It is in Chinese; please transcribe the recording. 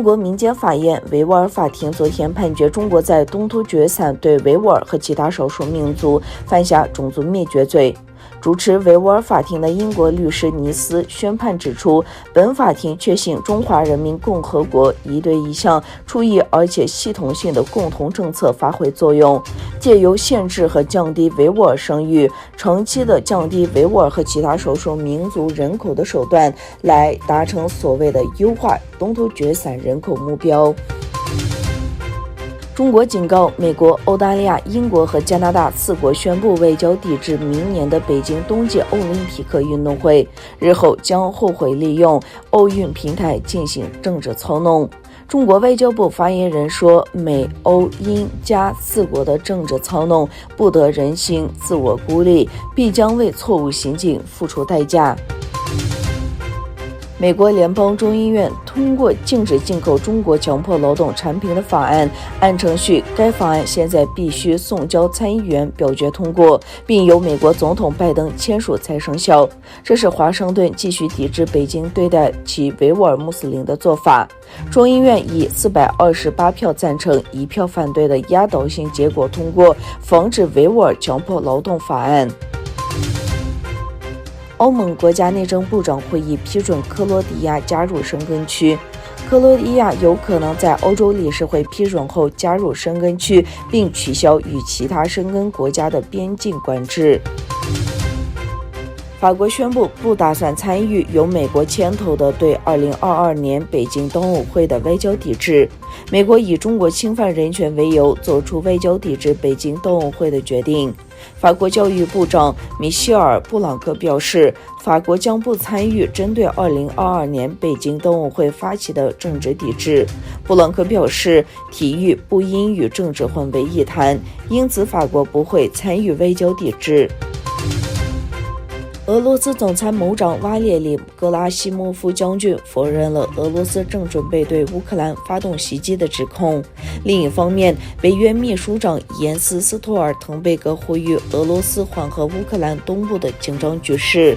英国民间法院维吾尔法庭昨天判决中国在东突厥散对维吾尔和其他少数民族犯下种族灭绝罪。主持维吾尔法庭的英国律师尼斯宣判指出，本法庭确信中华人民共和国已对一项出于而且系统性的共同政策发挥作用，借由限制和降低维吾尔生育，长期的降低维吾尔和其他少数民族人口的手段，来达成所谓的优化东突厥散人口目标。中国警告美国、澳大利亚、英国和加拿大4国宣布外交抵制明年的北京冬季奥林匹克运动会，日后将后悔利用奥运平台进行政治操弄。中国外交部发言人说，美、欧、英、加4国的政治操弄不得人心，自我孤立，必将为错误行径付出代价。美国联邦众议院通过禁止进口中国强迫劳动产品的法案，按程序，该法案现在必须送交参议员表决通过，并由美国总统拜登签署才生效。这是华盛顿继续抵制北京对待其维吾尔穆斯林的做法。众议院以428票赞成、1票反对的压倒性结果通过防止维吾尔强迫劳动法案。欧盟国家内政部长会议批准克罗地亚加入申根区，克罗地亚有可能在欧洲理事会批准后加入申根区，并取消与其他申根国家的边境管制。法国宣布不打算参与由美国牵头的对2022年北京冬奥会的外交抵制。美国以中国侵犯人权为由，做出外交抵制北京冬奥会的决定。法国教育部长米歇尔·布朗克表示，法国将不参与针对2022年北京冬奥会发起的政治抵制。布朗克表示，体育不应与政治混为一谈，因此法国不会参与外交抵制。俄罗斯总参谋长瓦列里·格拉西莫夫将军否认了俄罗斯正准备对乌克兰发动袭击的指控。另一方面，北约秘书长延斯·斯托尔滕贝格呼吁俄罗斯缓和乌克兰东部的紧张局势。